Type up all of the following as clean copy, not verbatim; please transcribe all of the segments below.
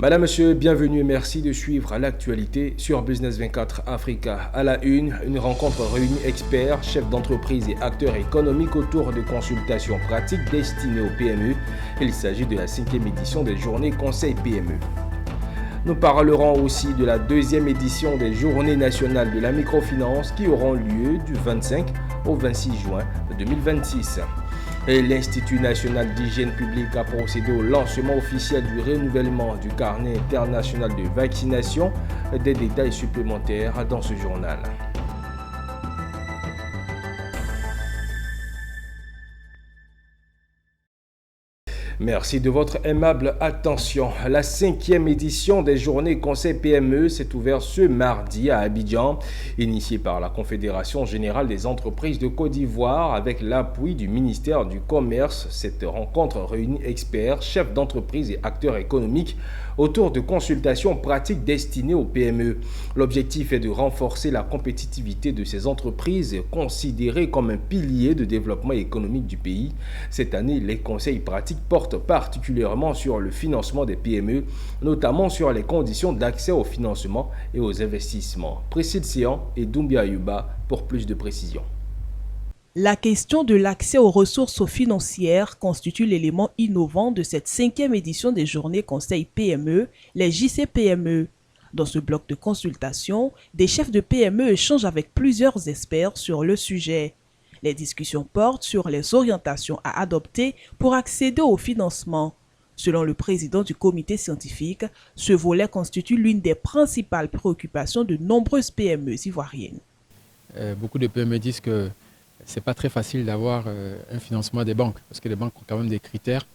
Madame, Monsieur, bienvenue et merci de suivre l'actualité sur Business 24 Africa. À la une rencontre réunit experts, chefs d'entreprise et acteurs économiques autour de consultations pratiques destinées aux PME. Il s'agit de la 5e édition des Journées Conseil PME. Nous parlerons aussi de la 2e édition des Journées nationales de la microfinance qui auront lieu du 25 au 26 juin 2026. Et l'Institut national d'hygiène publique a procédé au lancement officiel du renouvellement du carnet international de vaccination. Des détails supplémentaires dans ce journal. Merci de votre aimable attention. La 5e édition des Journées Conseil PME s'est ouverte ce mardi à Abidjan, initiée par la Confédération générale des entreprises de Côte d'Ivoire avec l'appui du ministère du Commerce. Cette rencontre réunit experts, chefs d'entreprise et acteurs économiques autour de consultations pratiques destinées aux PME. L'objectif est de renforcer la compétitivité de ces entreprises considérées comme un pilier de développement économique du pays. Cette année, les conseils pratiques portent particulièrement sur le financement des PME, notamment sur les conditions d'accès au financement et aux investissements. Priscille Sian et Doumbia Ayuba pour plus de précisions. La question de l'accès aux ressources financières constitue l'élément innovant de cette 5e édition des Journées Conseil PME, les JCPME. Dans ce bloc de consultation, des chefs de PME échangent avec plusieurs experts sur le sujet. Les discussions portent sur les orientations à adopter pour accéder au financement. Selon le président du comité scientifique, ce volet constitue l'une des principales préoccupations de nombreuses PME ivoiriennes. Beaucoup de PME disent que ce n'est pas très facile d'avoir un financement des banques, parce que les banques ont quand même des critères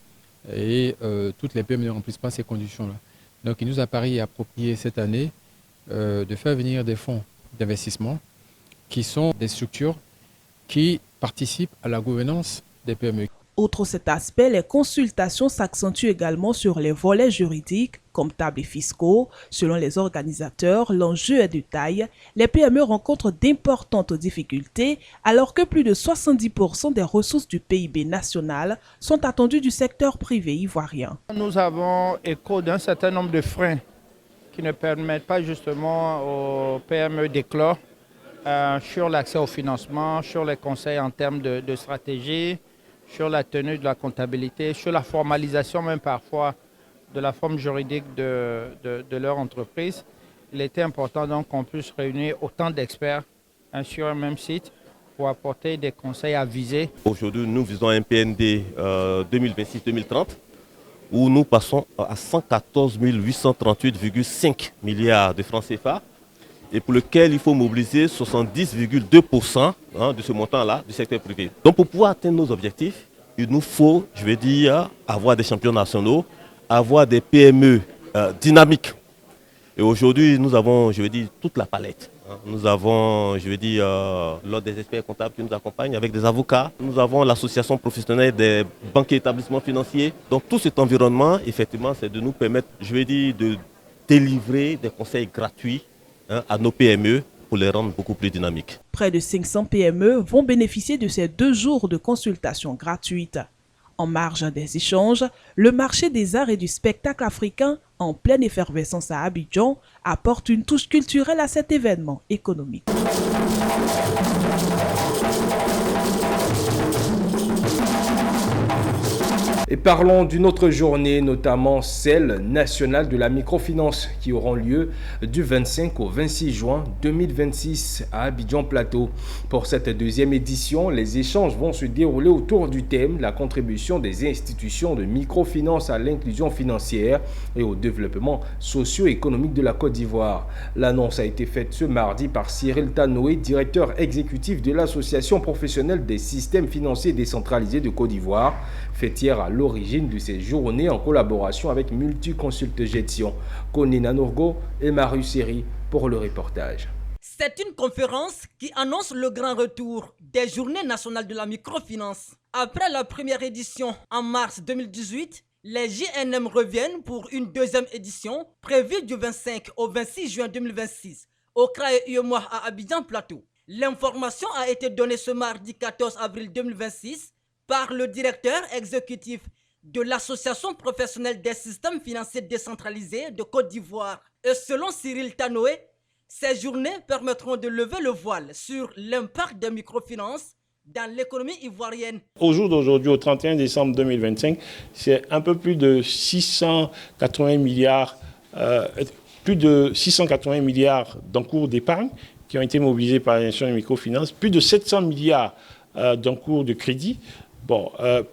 et toutes les PME ne remplissent pas ces conditions-là. Donc il nous a paru approprié cette année de faire venir des fonds d'investissement qui sont des structures qui participent à la gouvernance des PME. Outre cet aspect, les consultations s'accentuent également sur les volets juridiques, comptables et fiscaux. Selon les organisateurs, l'enjeu est de taille. Les PME rencontrent d'importantes difficultés, alors que plus de 70% des ressources du PIB national sont attendues du secteur privé ivoirien. Nous avons écho d'un certain nombre de freins qui ne permettent pas justement aux PME d'éclore sur l'accès au financement, sur les conseils en termes de stratégie, sur la tenue de la comptabilité, sur la formalisation même parfois de la forme juridique de leur entreprise. Il était important donc qu'on puisse réunir autant d'experts sur un même site pour apporter des conseils avisés. Aujourd'hui, nous visons un PND 2026-2030 où nous passons à 114 838,5 milliards de francs CFA et pour lequel il faut mobiliser 70,2% de ce montant-là du secteur privé. Donc pour pouvoir atteindre nos objectifs, il nous faut, avoir des champions nationaux, avoir des PME dynamiques. Et aujourd'hui, nous avons, toute la palette. Nous avons, l'ordre des experts comptables qui nous accompagnent avec des avocats. Nous avons l'association professionnelle des banques et établissements financiers. Donc tout cet environnement, effectivement, c'est de nous permettre, de délivrer des conseils gratuits à nos PME pour les rendre beaucoup plus dynamiques. Près de 500 PME vont bénéficier de ces 2 jours de consultation gratuite. En marge des échanges, le marché des arts et du spectacle africain, en pleine effervescence à Abidjan, apporte une touche culturelle à cet événement économique. Et parlons d'une autre journée, notamment celle nationale de la microfinance qui auront lieu du 25 au 26 juin 2026 à Abidjan Plateau. Pour cette 2e édition, les échanges vont se dérouler autour du thème la contribution des institutions de microfinance à l'inclusion financière et au développement socio-économique de la Côte d'Ivoire. L'annonce a été faite ce mardi par Cyril Tanoé, directeur exécutif de l'Association professionnelle des systèmes financiers décentralisés de Côte d'Ivoire, fêtière à l'origine de ces journées en collaboration avec Multiconsult Gestion. Konina Nourgo et Marius Seri pour le reportage. C'est une conférence qui annonce le grand retour des Journées nationales de la microfinance. Après la première édition en mars 2018, les JNM reviennent pour une 2e édition prévue du 25 au 26 juin 2026 au CRAE UEMOA à Abidjan Plateau. L'information a été donnée ce mardi 14 avril 2026 par le directeur exécutif de l'Association professionnelle des systèmes financiers décentralisés de Côte d'Ivoire. Et selon Cyril Tanoé, ces journées permettront de lever le voile sur l'impact des microfinances dans l'économie ivoirienne. Au jour d'aujourd'hui, au 31 décembre 2025, c'est un peu plus de 680 milliards, d'encours d'épargne qui ont été mobilisés par l'institution de microfinance, plus de 700 milliards d'encours de crédit,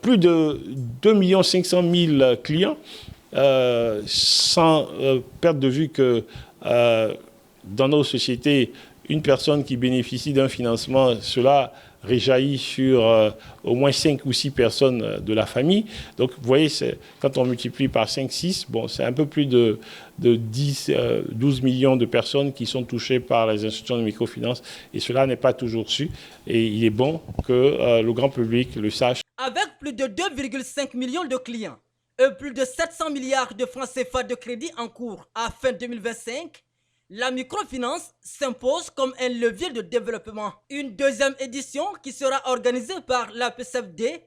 plus de 2 500 000 clients, sans perdre de vue que dans nos sociétés, une personne qui bénéficie d'un financement, cela réjaillit sur au moins 5 ou 6 personnes de la famille. Donc, vous voyez, quand on multiplie par 5, 6, c'est un peu plus de 12 millions de personnes qui sont touchées par les institutions de microfinance. Et cela n'est pas toujours su. Et il est bon que le grand public le sache. Avec plus de 2,5 millions de clients et plus de 700 milliards de francs CFA de crédit en cours à fin 2025, la microfinance s'impose comme un levier de développement. Une deuxième édition qui sera organisée par la PCFD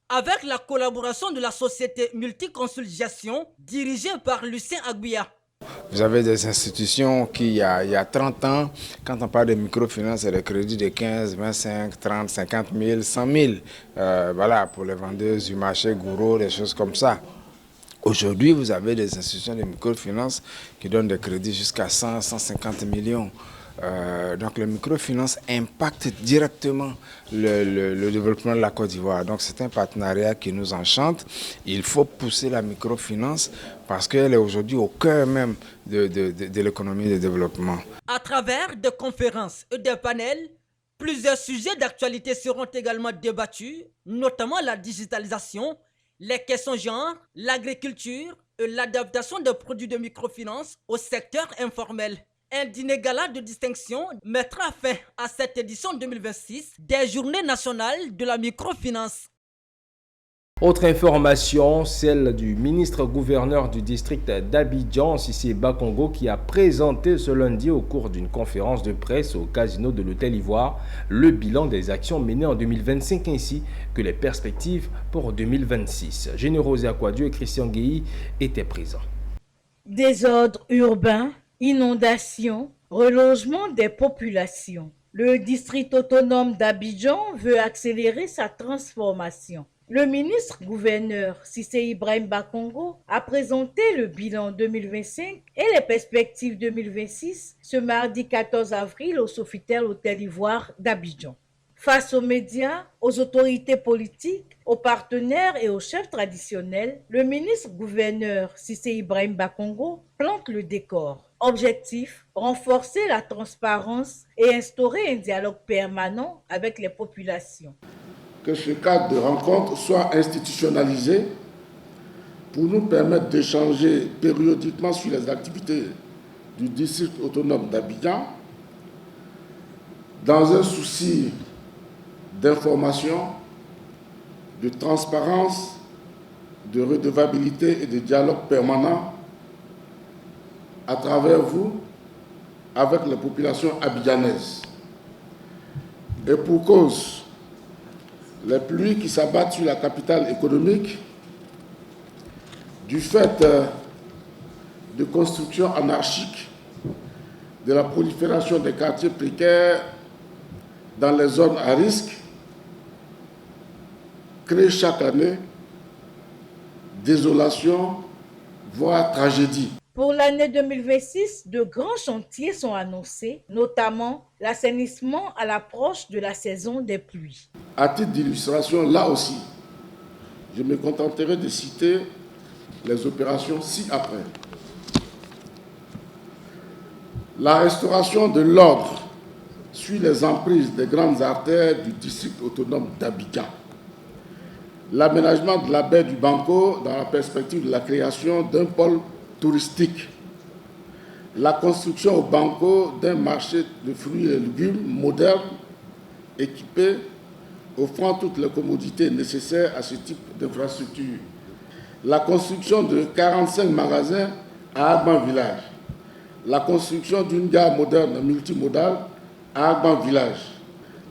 avec la collaboration de la société Multiconsul Gestion dirigée par Lucien Aguiya. Vous avez des institutions qui, il y a 30 ans, quand on parle de microfinance, c'est des crédits de 15, 25, 30, 50 000, 100 000. Voilà, pour les vendeuses du marché, gourou, des choses comme ça. Aujourd'hui, vous avez des institutions de microfinance qui donnent des crédits jusqu'à 100, 150 millions. Donc, le microfinance impacte directement le développement de la Côte d'Ivoire. Donc, c'est un partenariat qui nous enchante. Il faut pousser la microfinance parce qu'elle est aujourd'hui au cœur même de l'économie de développement. À travers des conférences et des panels, plusieurs sujets d'actualité seront également débattus, notamment la digitalisation, les questions genre, l'agriculture et l'adaptation des produits de microfinance au secteur informel. Un dîner gala de distinction mettra fin à cette édition 2026 des Journées nationales de la microfinance. Autre information, celle du ministre-gouverneur du district d'Abidjan, Cissé Bakongo, qui a présenté ce lundi au cours d'une conférence de presse au casino de l'Hôtel Ivoire le bilan des actions menées en 2025 ainsi que les perspectives pour 2026. Générosé Aquadieu et Christian Guéhi étaient présents. Désordre urbain, inondations, relogement des populations. Le district autonome d'Abidjan veut accélérer sa transformation. Le ministre-gouverneur Cissé Ibrahim Bakongo a présenté le bilan 2025 et les perspectives 2026 ce mardi 14 avril au Sofitel Hôtel Ivoire d'Abidjan. Face aux médias, aux autorités politiques, aux partenaires et aux chefs traditionnels, le ministre-gouverneur Cissé Ibrahim Bakongo plante le décor. Objectif, renforcer la transparence et instaurer un dialogue permanent avec les populations. Que ce cadre de rencontre soit institutionnalisé pour nous permettre d'échanger périodiquement sur les activités du district autonome d'Abidjan dans un souci d'information, de transparence, de redevabilité et de dialogue permanent à travers vous avec les populations abidjanaises. Et pour cause, les pluies qui s'abattent sur la capitale économique, du fait de constructions anarchiques, de la prolifération des quartiers précaires dans les zones à risque, créent chaque année désolation, voire tragédie. Pour l'année 2026, de grands chantiers sont annoncés, notamment l'assainissement à l'approche de la saison des pluies. À titre d'illustration, là aussi, je me contenterai de citer les opérations ci-après. La restauration de l'ordre suit les emprises des grandes artères du district autonome d'Abidjan. L'aménagement de la baie du Banco dans la perspective de la création d'un pôle touristique. La construction au Banco d'un marché de fruits et légumes moderne, équipé, offrant toutes les commodités nécessaires à ce type d'infrastructure. La construction de 45 magasins à Agban Village. La construction d'une gare moderne multimodale à Agban Village.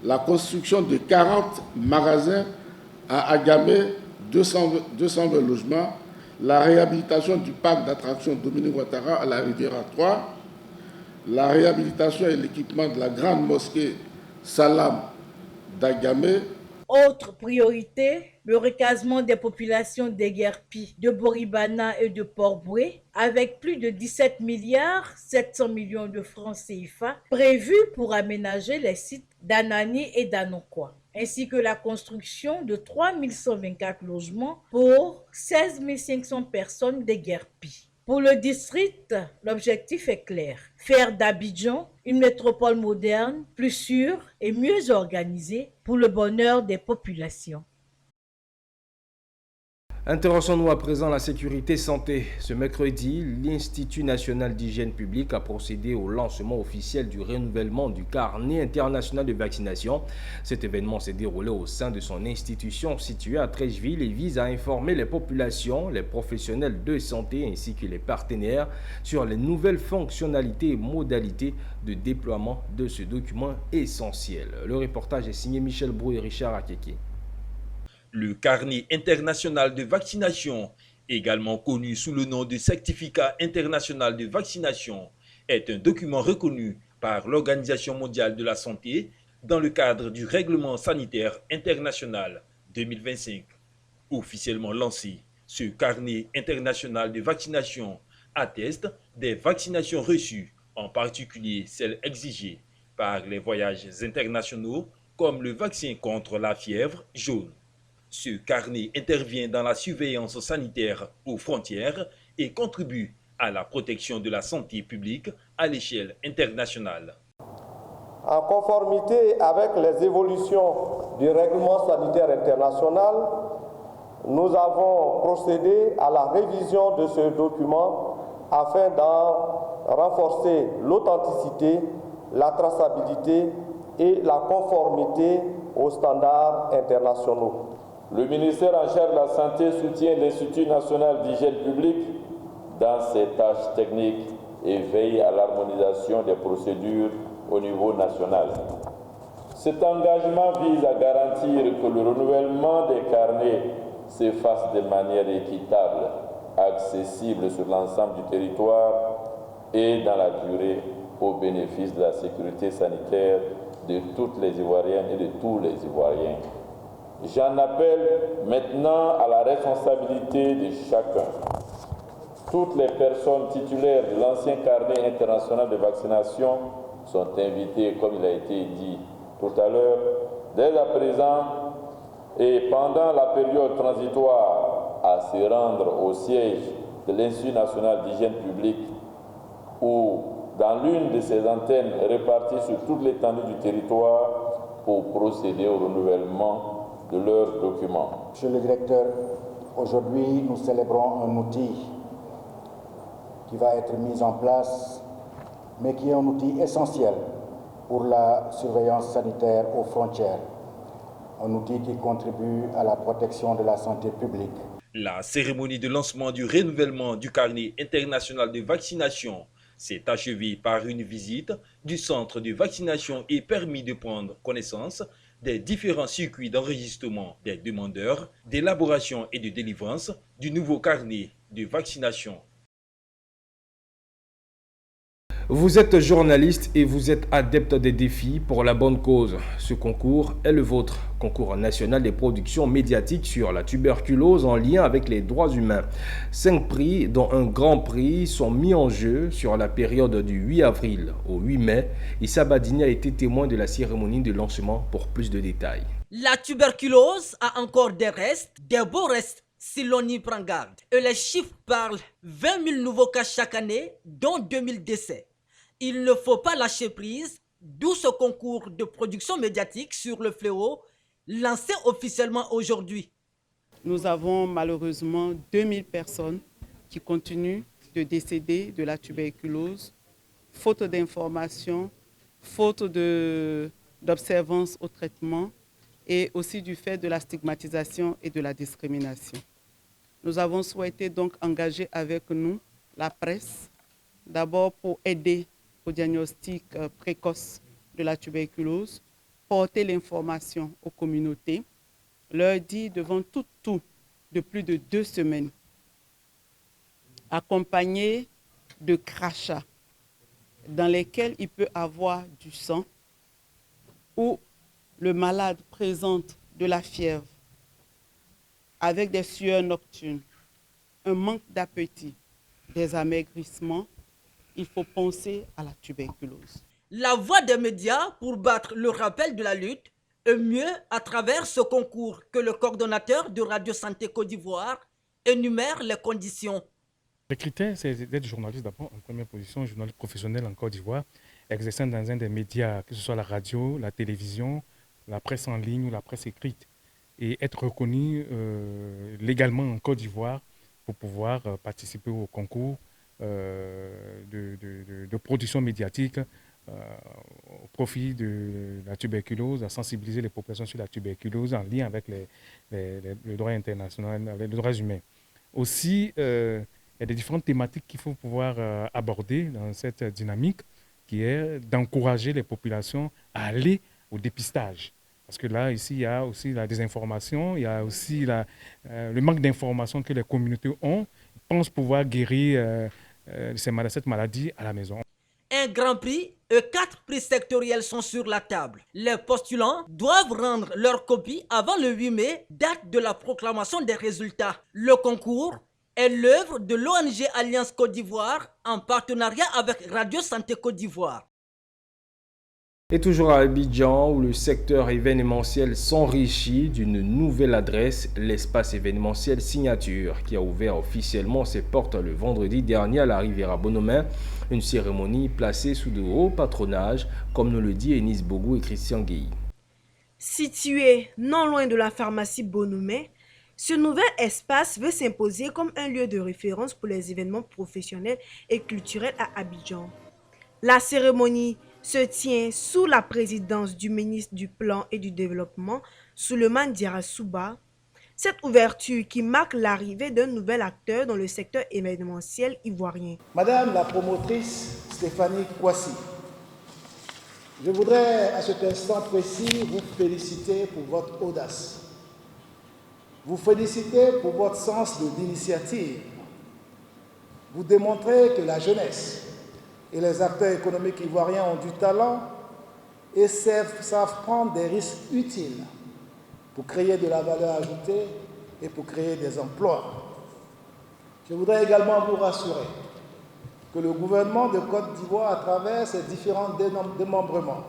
La construction de 40 magasins à Agamé, 220 logements, la réhabilitation du parc d'attractions Dominique Ouattara à la Riviera 3, la réhabilitation et l'équipement de la grande mosquée Salam d'Agamé. Autre priorité, le recasement des populations déguerpies de Boribana et de Port-Boué, avec plus de 17 milliards 700 millions de francs CFA prévus pour aménager les sites d'Anani et d'Anokwa, ainsi que la construction de 3124 logements pour 16 500 personnes déguerpies. Pour le district, l'objectif est clair, faire d'Abidjan une métropole moderne, plus sûre et mieux organisée pour le bonheur des populations. Intéressons-nous à présent la sécurité santé. Ce mercredi, l'Institut national d'hygiène publique a procédé au lancement officiel du renouvellement du carnet international de vaccination. Cet événement s'est déroulé au sein de son institution située à Treichville et vise à informer les populations, les professionnels de santé ainsi que les partenaires sur les nouvelles fonctionnalités et modalités de déploiement de ce document essentiel. Le reportage est signé Michel Brou et Richard Akeke. Le carnet international de vaccination, également connu sous le nom de certificat international de vaccination, est un document reconnu par l'Organisation mondiale de la santé dans le cadre du règlement sanitaire international 2025. Officiellement lancé, ce carnet international de vaccination atteste des vaccinations reçues, en particulier celles exigées par les voyages internationaux, comme le vaccin contre la fièvre jaune. Ce carnet intervient dans la surveillance sanitaire aux frontières et contribue à la protection de la santé publique à l'échelle internationale. En conformité avec les évolutions du règlement sanitaire international, nous avons procédé à la révision de ce document afin d'en renforcer l'authenticité, la traçabilité et la conformité aux standards internationaux. Le ministère en charge de la Santé soutient l'Institut national d'hygiène publique dans ses tâches techniques et veille à l'harmonisation des procédures au niveau national. Cet engagement vise à garantir que le renouvellement des carnets se fasse de manière équitable, accessible sur l'ensemble du territoire et dans la durée au bénéfice de la sécurité sanitaire de toutes les Ivoiriennes et de tous les Ivoiriens. J'en appelle maintenant à la responsabilité de chacun. Toutes les personnes titulaires de l'ancien carnet international de vaccination sont invitées, comme il a été dit tout à l'heure, dès à présent et pendant la période transitoire à se rendre au siège de l'Institut national d'hygiène publique ou dans l'une de ses antennes réparties sur toute l'étendue du territoire pour procéder au renouvellement de leurs documents. Monsieur le directeur, aujourd'hui nous célébrons un outil qui va être mis en place, mais qui est un outil essentiel pour la surveillance sanitaire aux frontières, un outil qui contribue à la protection de la santé publique. La cérémonie de lancement du renouvellement du carnet international de vaccination s'est achevée par une visite du centre de vaccination et permis de prendre connaissance des différents circuits d'enregistrement des demandeurs, d'élaboration et de délivrance du nouveau carnet de vaccination. Vous êtes journaliste et vous êtes adepte des défis pour la bonne cause. Ce concours est le vôtre, concours national des productions médiatiques sur la tuberculose en lien avec les droits humains. 5 prix, dont un grand prix, sont mis en jeu sur la période du 8 avril au 8 mai. Issa Badini a été témoin de la cérémonie de lancement pour plus de détails. La tuberculose a encore des restes, des beaux restes, si l'on y prend garde. Et les chiffres parlent 20 000 nouveaux cas chaque année, dont 2000 décès. Il ne faut pas lâcher prise, d'où ce concours de production médiatique sur le fléau, lancé officiellement aujourd'hui. Nous avons malheureusement 2000 personnes qui continuent de décéder de la tuberculose, faute d'information, faute d'observance au traitement et aussi du fait de la stigmatisation et de la discrimination. Nous avons souhaité donc engager avec nous la presse, d'abord pour aider au diagnostic précoce de la tuberculose, porter l'information aux communautés, leur dire devant tout de plus de 2 semaines, accompagné de crachats dans lesquels il peut avoir du sang, où le malade présente de la fièvre avec des sueurs nocturnes, un manque d'appétit, des amaigrissements, il faut penser à la tuberculose. La voix des médias pour battre le rappel de la lutte est mieux à travers ce concours que le coordonnateur de Radio Santé Côte d'Ivoire énumère les conditions. Les critères, c'est d'être journaliste d'abord, en première position, journaliste professionnel en Côte d'Ivoire, exerçant dans un des médias, que ce soit la radio, la télévision, la presse en ligne ou la presse écrite, et être reconnu légalement en Côte d'Ivoire pour pouvoir participer au concours de production médiatique au profit de la tuberculose, à sensibiliser les populations sur la tuberculose en lien avec le droit international, avec les droits humains. Aussi, il y a des différentes thématiques qu'il faut pouvoir aborder dans cette dynamique, qui est d'encourager les populations à aller au dépistage. Parce que là, ici, il y a aussi la désinformation, il y a aussi le manque d'informations que les communautés ont. Ils pensent pouvoir guérir cette maladie à la maison. Un grand prix et 4 prix sectoriels sont sur la table. Les postulants doivent rendre leur copie avant le 8 mai, date de la proclamation des résultats. Le concours est l'œuvre de l'ONG Alliance Côte d'Ivoire en partenariat avec Radio Santé Côte d'Ivoire. Et toujours à Abidjan, où le secteur événementiel s'enrichit d'une nouvelle adresse, l'espace événementiel Signature, qui a ouvert officiellement ses portes le vendredi dernier à la Riviera Bonomin. Une cérémonie placée sous de hauts patronages, comme nous le dit Enis Bogou et Christian Guy. Situé non loin de la pharmacie Bonomin, ce nouvel espace veut s'imposer comme un lieu de référence pour les événements professionnels et culturels à Abidjan. La cérémonie se tient sous la présidence du ministre du Plan et du Développement, Souleymane Diarra-Souba. Cette ouverture qui marque l'arrivée d'un nouvel acteur dans le secteur événementiel ivoirien. Madame la promotrice Stéphanie Kouassi, je voudrais à cet instant précis vous féliciter pour votre audace. Vous féliciter pour votre sens de l'initiative. Vous démontrez que la jeunesse et les acteurs économiques ivoiriens ont du talent et savent prendre des risques utiles pour créer de la valeur ajoutée et pour créer des emplois. Je voudrais également vous rassurer que le gouvernement de Côte d'Ivoire, à travers ses différents démembrements,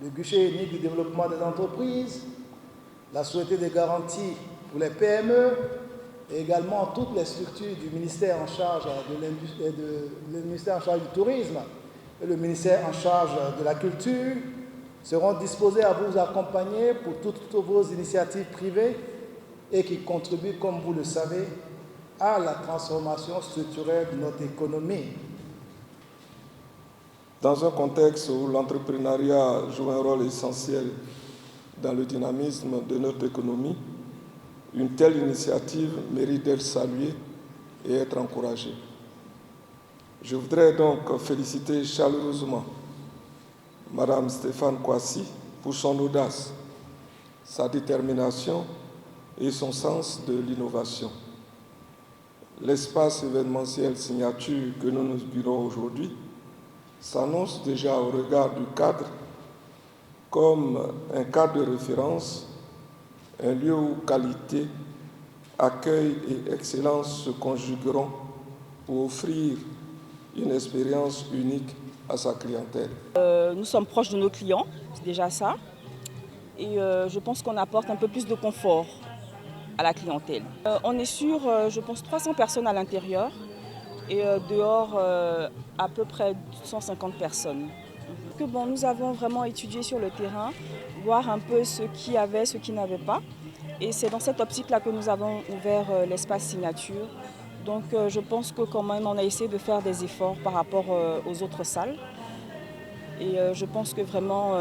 le guichet unique du développement des entreprises, la Société des garanties pour les PME, et également toutes les structures du ministère en charge le ministère en charge du tourisme et le ministère en charge de la culture seront disposés à vous accompagner pour toutes vos initiatives privées et qui contribuent, comme vous le savez, à la transformation structurelle de notre économie. Dans un contexte où l'entrepreneuriat joue un rôle essentiel dans le dynamisme de notre économie, une telle initiative mérite d'être saluée et être encouragée. Je voudrais donc féliciter chaleureusement Madame Stéphane Kouassi pour son audace, sa détermination et son sens de l'innovation. L'espace événementiel Signature que nous inaugurons aujourd'hui s'annonce déjà au regard du cadre comme un cadre de référence, un lieu où qualité, accueil et excellence se conjugueront pour offrir une expérience unique à sa clientèle. Nous sommes proches de nos clients, c'est déjà ça. Et je pense qu'on apporte un peu plus de confort à la clientèle. On est sur, je pense, 300 personnes à l'intérieur et dehors, à peu près 150 personnes. Nous avons vraiment étudié sur le terrain, voir un peu ce qu'il y avait, ce qui n'avait pas. Et c'est dans cette optique-là que nous avons ouvert l'espace Signature. Donc je pense que quand même on a essayé de faire des efforts par rapport aux autres salles. Et je pense que vraiment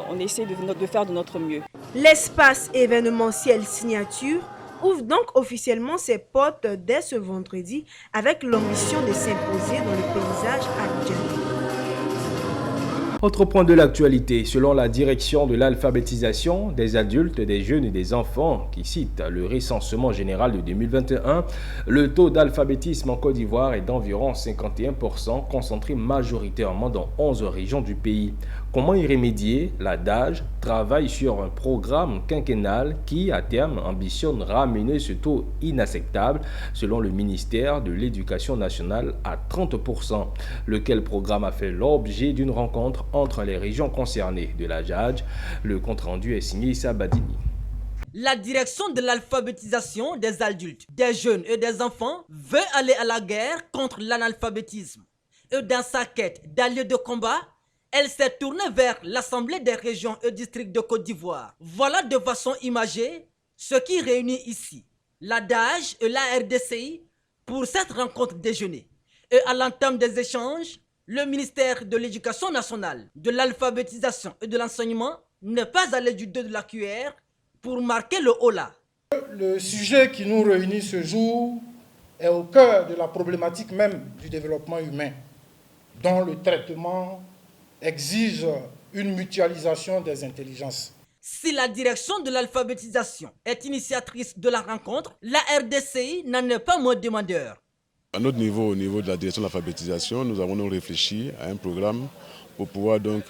on essaie de faire de notre mieux. L'espace événementiel Signature ouvre donc officiellement ses portes dès ce vendredi avec l'ambition de s'imposer dans le paysage abidjanais. Autre point de l'actualité, selon la direction de l'alphabétisation des adultes, des jeunes et des enfants, qui cite le recensement général de 2021, le taux d'alphabétisme en Côte d'Ivoire est d'environ 51%, concentré majoritairement dans 11 régions du pays. Comment y remédier? L'ADAGE travaille sur un programme quinquennal qui, à terme, ambitionne ramener ce taux inacceptable, selon le ministère de l'Éducation nationale, à 30%, lequel programme a fait l'objet d'une rencontre entre les régions concernées de l'ADAGE. Le compte-rendu est signé Issa Badini. La direction de l'alphabétisation des adultes, des jeunes et des enfants veut aller à la guerre contre l'analphabétisme. Et dans sa quête d'alliés de combat, elle s'est tournée vers l'Assemblée des régions et districts de Côte d'Ivoire. Voilà de façon imagée ce qui réunit ici l'ADAGE et la RDCI pour cette rencontre déjeuner. Et à l'entame des échanges, le ministère de l'Éducation nationale, de l'alphabétisation et de l'enseignement n'est pas allé du dos de la cuillère pour marquer le holà. Le sujet qui nous réunit ce jour est au cœur de la problématique même du développement humain, dont le traitement exige une mutualisation des intelligences. Si la direction de l'alphabétisation est initiatrice de la rencontre, la RDCI n'en est pas moins demandeur. À notre niveau, au niveau de la direction de l'alphabétisation, nous avons réfléchi à un programme pour pouvoir donc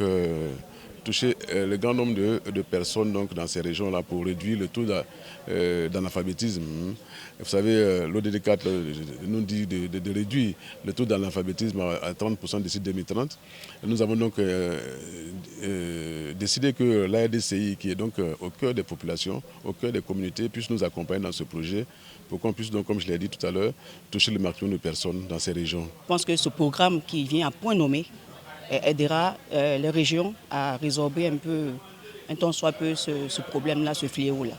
toucher le grand nombre de personnes donc, dans ces régions-là pour réduire le taux d'analphabétisme. Vous savez, l'ODD4 nous dit de réduire le taux d'analphabétisme à 30% d'ici 2030. Et nous avons donc décidé que la RDCI, qui est donc au cœur des populations, au cœur des communautés, puisse nous accompagner dans ce projet pour qu'on puisse, donc, comme je l'ai dit tout à l'heure, toucher le maximum de personnes dans ces régions. Je pense que ce programme qui vient à point nommé aidera les régions à résorber un tant soit peu ce problème-là, ce fléau-là.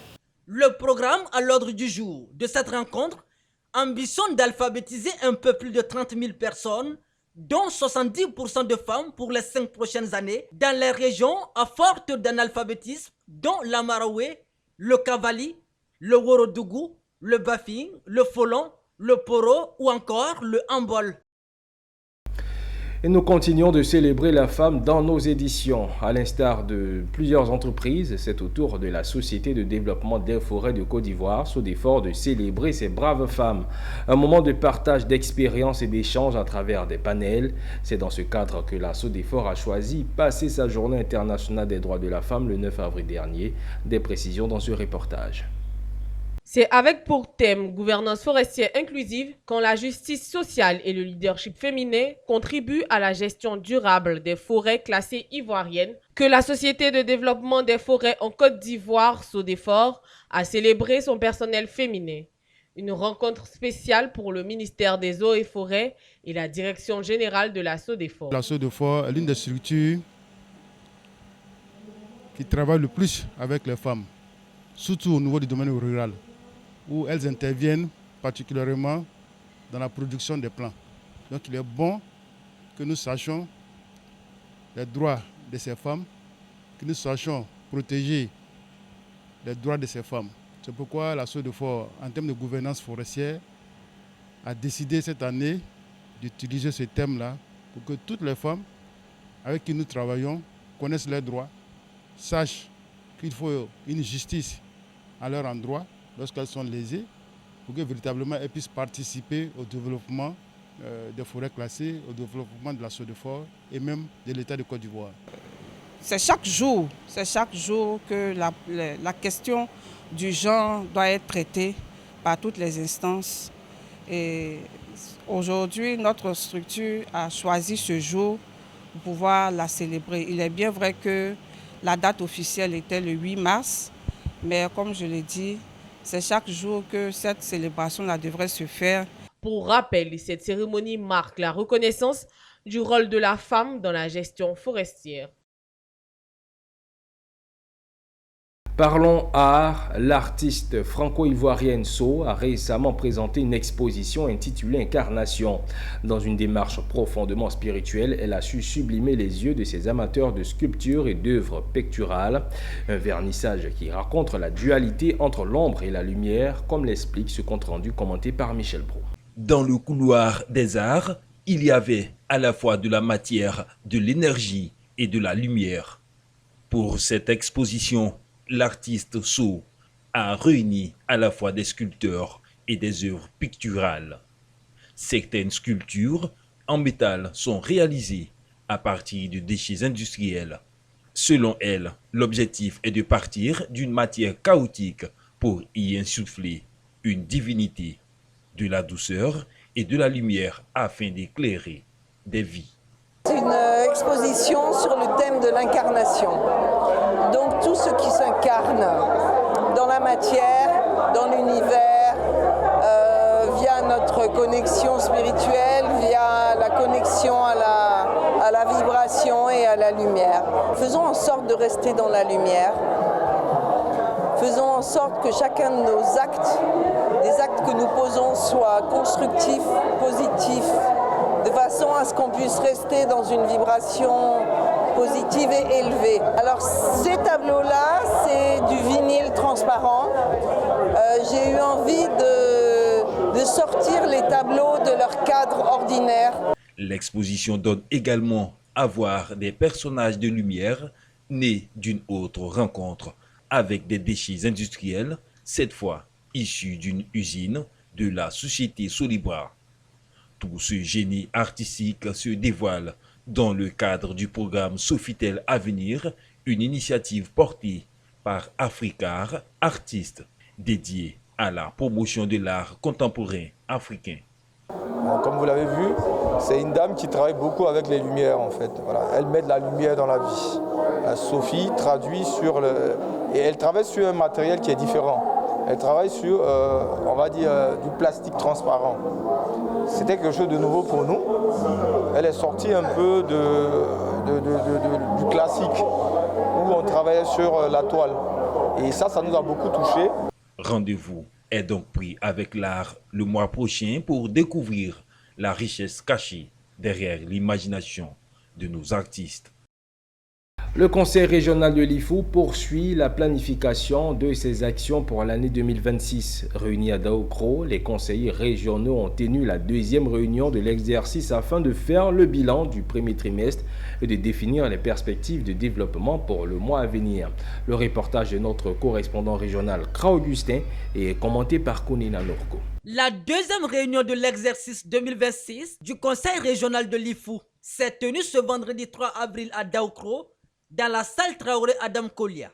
Le programme à l'ordre du jour de cette rencontre ambitionne d'alphabétiser un peu plus de 30 000 personnes, dont 70% de femmes pour les 5 prochaines années, dans les régions à fort taux d'analphabétisme, dont la Maraoué, le Kavali, le Worodougou, le Bafing, le Folon, le Poro ou encore le Ambol. Et nous continuons de célébrer la femme dans nos éditions. À l'instar de plusieurs entreprises, c'est au tour de la Société de développement des forêts de Côte d'Ivoire, SODEFOR, de célébrer ces braves femmes. Un moment de partage d'expériences et d'échanges à travers des panels. C'est dans ce cadre que la SODEFOR a choisi passer sa journée internationale des droits de la femme le 9 avril dernier. Des précisions dans ce reportage. C'est avec pour thème gouvernance forestière inclusive quand la justice sociale et le leadership féminin contribuent à la gestion durable des forêts classées ivoiriennes que la Société de développement des forêts en Côte d'Ivoire, SODEFOR, a célébré son personnel féminin. Une rencontre spéciale pour le ministère des Eaux et Forêts et la direction générale de la SODEFOR. La SODEFOR est l'une des structures qui travaille le plus avec les femmes, surtout au niveau du domaine rural, où elles interviennent particulièrement dans la production des plants. Donc il est bon que nous sachions les droits de ces femmes, que nous sachions protéger les droits de ces femmes. C'est pourquoi la SODEFOR, en termes de gouvernance forestière, a décidé cette année d'utiliser ce thème-là pour que toutes les femmes avec qui nous travaillons connaissent leurs droits, sachent qu'il faut une justice à leur endroit lorsqu'elles sont lésées, pour que véritablement elles puissent participer au développement des forêts classées, au développement de la SODEFOR et même de l'État de Côte d'Ivoire. C'est chaque jour que la question du genre doit être traitée par toutes les instances. Et aujourd'hui, notre structure a choisi ce jour pour pouvoir la célébrer. Il est bien vrai que la date officielle était le 8 mars, mais comme je l'ai dit, c'est chaque jour que cette célébration-là devrait se faire. Pour rappel, cette cérémonie marque la reconnaissance du rôle de la femme dans la gestion forestière. Parlons art, l'artiste franco-ivoirienne So a récemment présenté une exposition intitulée Incarnation. Dans une démarche profondément spirituelle, elle a su sublimer les yeux de ses amateurs de sculpture et d'œuvres picturales. Un vernissage qui raconte la dualité entre l'ombre et la lumière, comme l'explique ce compte-rendu commenté par Michel Brault. Dans le couloir des arts, il y avait à la fois de la matière, de l'énergie et de la lumière. Pour cette exposition, l'artiste So a réuni à la fois des sculpteurs et des œuvres picturales. Certaines sculptures en métal sont réalisées à partir de déchets industriels. Selon elle, l'objectif est de partir d'une matière chaotique pour y insuffler une divinité, de la douceur et de la lumière afin d'éclairer des vies. C'est une exposition sur le thème de l'incarnation. Donc tout ce qui s'incarne dans la matière, dans l'univers, via notre connexion spirituelle, via la connexion à la vibration et à la lumière. Faisons en sorte de rester dans la lumière. Faisons en sorte que chacun de nos actes, des actes que nous posons, soient constructifs, positifs, de façon à ce qu'on puisse rester dans une vibration positive et élevée. Alors ces tableaux-là, c'est du vinyle transparent. J'ai eu envie de sortir les tableaux de leur cadre ordinaire. L'exposition donne également à voir des personnages de lumière nés d'une autre rencontre avec des déchets industriels, cette fois issus d'une usine de la société Solibra. Tout ce génie artistique se dévoile dans le cadre du programme Sofitel Avenir, une initiative portée par Africar, artiste dédié à la promotion de l'art contemporain africain. Comme vous l'avez vu, c'est une dame qui travaille beaucoup avec les lumières en fait. Voilà. Elle met de la lumière dans la vie. Sophie traduit sur le... Et elle travaille sur un matériel qui est différent. Elle travaille sur, on va dire, du plastique transparent. C'était quelque chose de nouveau pour nous. Elle est sortie un peu du classique, où on travaillait sur la toile. Et ça nous a beaucoup touchés. Rendez-vous est donc pris avec l'art le mois prochain pour découvrir la richesse cachée derrière l'imagination de nos artistes. Le Conseil régional de l'IFU poursuit la planification de ses actions pour l'année 2026. Réunis à Daokro, les conseillers régionaux ont tenu la deuxième réunion de l'exercice afin de faire le bilan du premier trimestre et de définir les perspectives de développement pour le mois à venir. Le reportage de notre correspondant régional Kra-Augustin est commenté par Konina Norko. La deuxième réunion de l'exercice 2026 du Conseil régional de l'IFU s'est tenue ce vendredi 3 avril à Daokro, dans la salle Traoré Adam Kolia,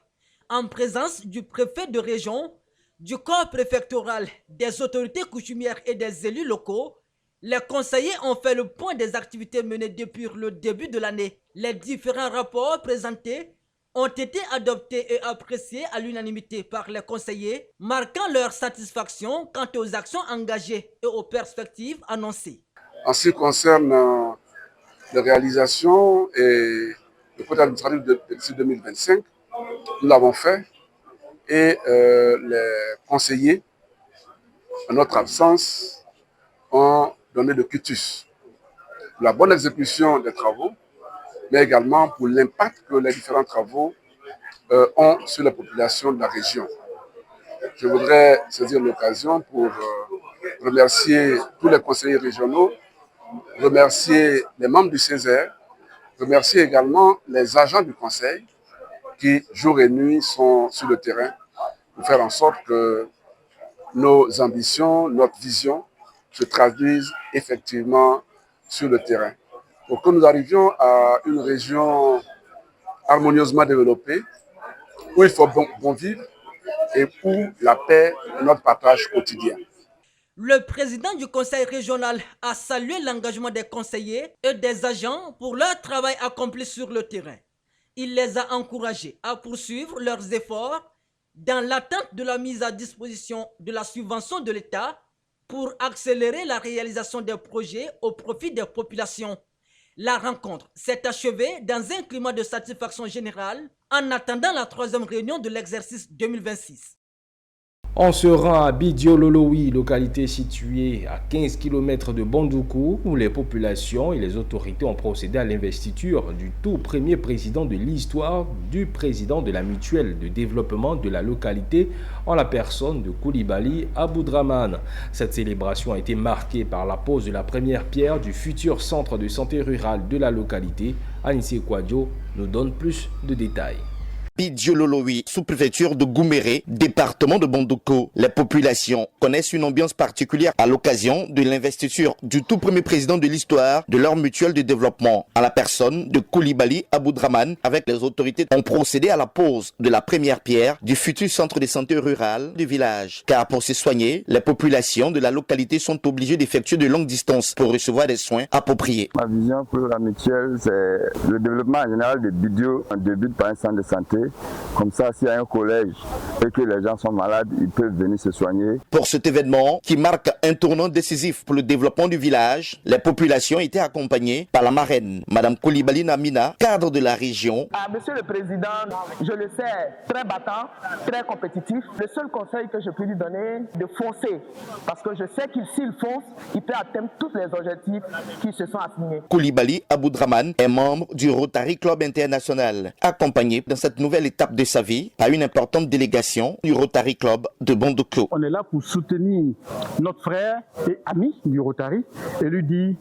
en présence du préfet de région, du corps préfectoral, des autorités coutumières et des élus locaux. Les conseillers ont fait le point des activités menées depuis le début de l'année. Les différents rapports présentés ont été adoptés et appréciés à l'unanimité par les conseillers, marquant leur satisfaction quant aux actions engagées et aux perspectives annoncées. En ce qui concerne les réalisations et le côté administratif de 2025, nous l'avons fait et les conseillers, en notre absence, ont donné le quitus pour la bonne exécution des travaux, mais également pour l'impact que les différents travaux ont sur la population de la région. Je voudrais saisir l'occasion pour remercier tous les conseillers régionaux, remercier les membres du CESER, remercier également les agents du conseil qui, jour et nuit, sont sur le terrain pour faire en sorte que nos ambitions, notre vision se traduisent effectivement sur le terrain. Pour que nous arrivions à une région harmonieusement développée, où il faut bon vivre et où la paix est notre partage quotidien. Le président du conseil régional a salué l'engagement des conseillers et des agents pour leur travail accompli sur le terrain. Il les a encouragés à poursuivre leurs efforts dans l'attente de la mise à disposition de la subvention de l'État pour accélérer la réalisation des projets au profit des populations. La rencontre s'est achevée dans un climat de satisfaction générale en attendant la troisième réunion de l'exercice 2026. On se rend à Bidiololowi, localité située à 15 km de Bandoukou, où les populations et les autorités ont procédé à l'investiture du tout premier président de l'histoire du président de la mutuelle de développement de la localité en la personne de Koulibaly Aboudraman. Cette célébration a été marquée par la pose de la première pierre du futur centre de santé rural de la localité. Anissé Kwadjo nous donne plus de détails. Bidiololowi, sous-préfecture de Gouméré, département de Bandoukou. Les populations connaissent une ambiance particulière à l'occasion de l'investiture du tout premier président de l'histoire de leur mutuelle de développement. À la personne de Koulibaly Aboudraman, avec les autorités, ont procédé à la pose de la première pierre du futur centre de santé rural du village. Car pour se soigner, les populations de la localité sont obligées d'effectuer de longues distances pour recevoir des soins appropriés. Ma vision pour la mutuelle, c'est le développement en général de Bidio. On débute par un centre de santé. Comme ça, s'il y a un collège et que les gens sont malades, ils peuvent venir se soigner. Pour cet événement, qui marque un tournant décisif pour le développement du village, les populations étaient accompagnées par la marraine, Madame Koulibaly Namina, cadre de la région. Monsieur le Président, je le sais, très battant, très compétitif. Le seul conseil que je peux lui donner, de foncer. Parce que je sais qu'il s'il fonce, il peut atteindre tous les objectifs qui se sont assignés. Koulibaly Aboudraman est membre du Rotary Club International, accompagné dans cette nouvelle étape de sa vie par une importante délégation du Rotary Club de Bandoukou. On est là pour soutenir notre frère et ami du Rotary et lui dire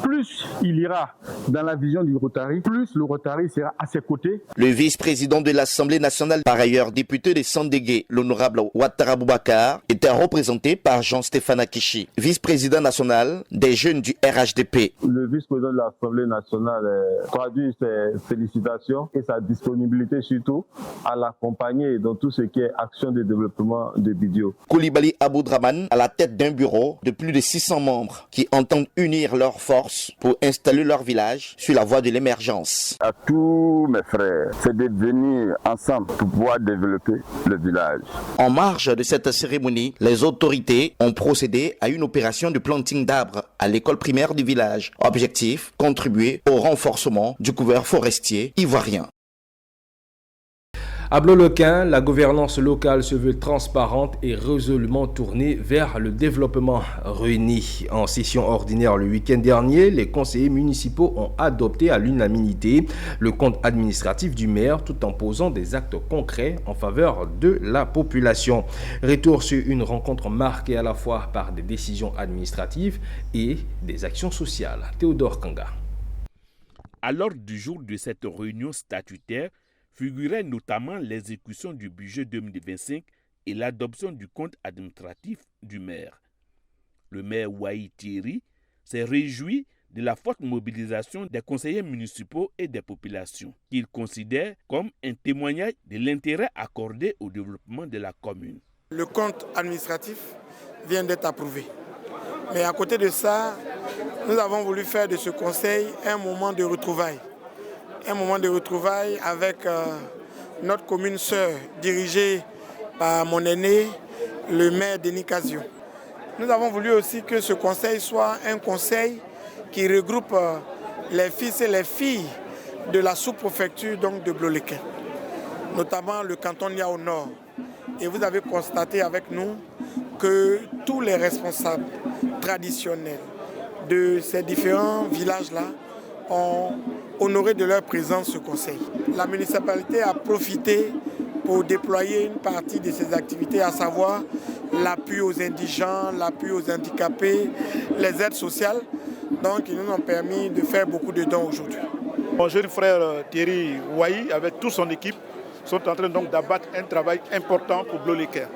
plus il ira dans la vision du Rotary, plus le Rotary sera à ses côtés. Le vice-président de l'Assemblée nationale, par ailleurs député de Sandégué, l'honorable Ouattara Boubacar, était représenté par Jean-Stéphane Akichi, vice-président national des jeunes du RHDP. Le vice-président de l'Assemblée nationale traduit ses félicitations et sa disponibilité surtout à l'accompagner dans tout ce qui est action de développement de Bidio. Koulibaly Aboudraman à la tête d'un bureau de plus de 600 membres qui entendent unir leurs forces pour installer leur village sur la voie de l'émergence. À tous mes frères, c'est de venir ensemble pour pouvoir développer le village. En marge de cette cérémonie, les autorités ont procédé à une opération de planting d'arbres à l'école primaire du village. Objectif, contribuer au renforcement du couvert forestier ivoirien. À Bloloquin, la gouvernance locale se veut transparente et résolument tournée vers le développement. Réunis en session ordinaire le week-end dernier, les conseillers municipaux ont adopté à l'unanimité le compte administratif du maire tout en posant des actes concrets en faveur de la population. Retour sur une rencontre marquée à la fois par des décisions administratives et des actions sociales. Théodore Kanga. À l'ordre du jour de cette réunion statutaire, figuraient notamment l'exécution du budget 2025 et l'adoption du compte administratif du maire. Le maire Wahi Thierry s'est réjoui de la forte mobilisation des conseillers municipaux et des populations, qu'il considère comme un témoignage de l'intérêt accordé au développement de la commune. Le compte administratif vient d'être approuvé. Mais à côté de ça, nous avons voulu faire de ce conseil un moment de retrouvailles. Un moment de retrouvailles avec notre commune sœur, dirigée par mon aîné, le maire Denis Casio. Nous avons voulu aussi que ce conseil soit un conseil qui regroupe les fils et les filles de la sous-préfecture de Bloloquin, notamment le canton Nia au nord. Et vous avez constaté avec nous que tous les responsables traditionnels de ces différents villages-là ont honoré de leur présence ce conseil. La municipalité a profité pour déployer une partie de ses activités, à savoir l'appui aux indigents, l'appui aux handicapés, les aides sociales. Donc ils nous ont permis de faire beaucoup de dons aujourd'hui. Mon jeune frère Thierry Wahi, avec toute son équipe, sont en train donc d'abattre un travail important pour Bloloquin.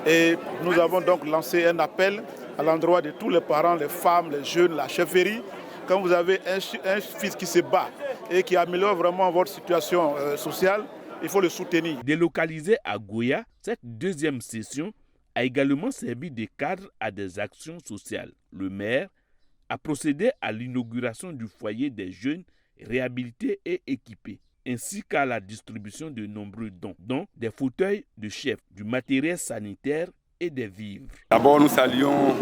Et nous avons donc lancé un appel à l'endroit de tous les parents, les femmes, les jeunes, la chefferie. Quand vous avez un fils qui se bat et qui améliore vraiment votre situation sociale, il faut le soutenir. Délocalisé à Goya, cette deuxième session a également servi de cadre à des actions sociales. Le maire a procédé à l'inauguration du foyer des jeunes réhabilités et équipés, ainsi qu'à la distribution de nombreux dons, dont des fauteuils de chef, du matériel sanitaire et des vivres. D'abord, nous saluons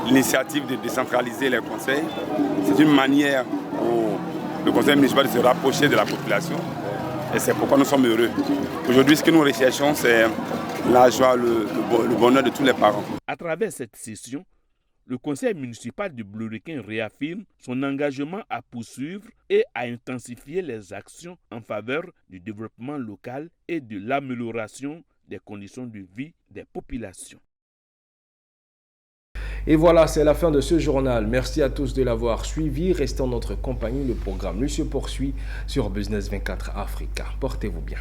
l'initiative de décentraliser les conseils. C'est une manière pour le conseil municipal de se rapprocher de la population et c'est pourquoi nous sommes heureux. Aujourd'hui, ce que nous recherchons, c'est la joie, le bonheur de tous les parents. À travers cette session, le conseil municipal de Bleurequin réaffirme son engagement à poursuivre et à intensifier les actions en faveur du développement local et de l'amélioration des conditions de vie des populations. Et voilà, c'est la fin de ce journal. Merci à tous de l'avoir suivi. Restez en notre compagnie. Le programme lui se poursuit sur Business 24 Africa. Portez-vous bien.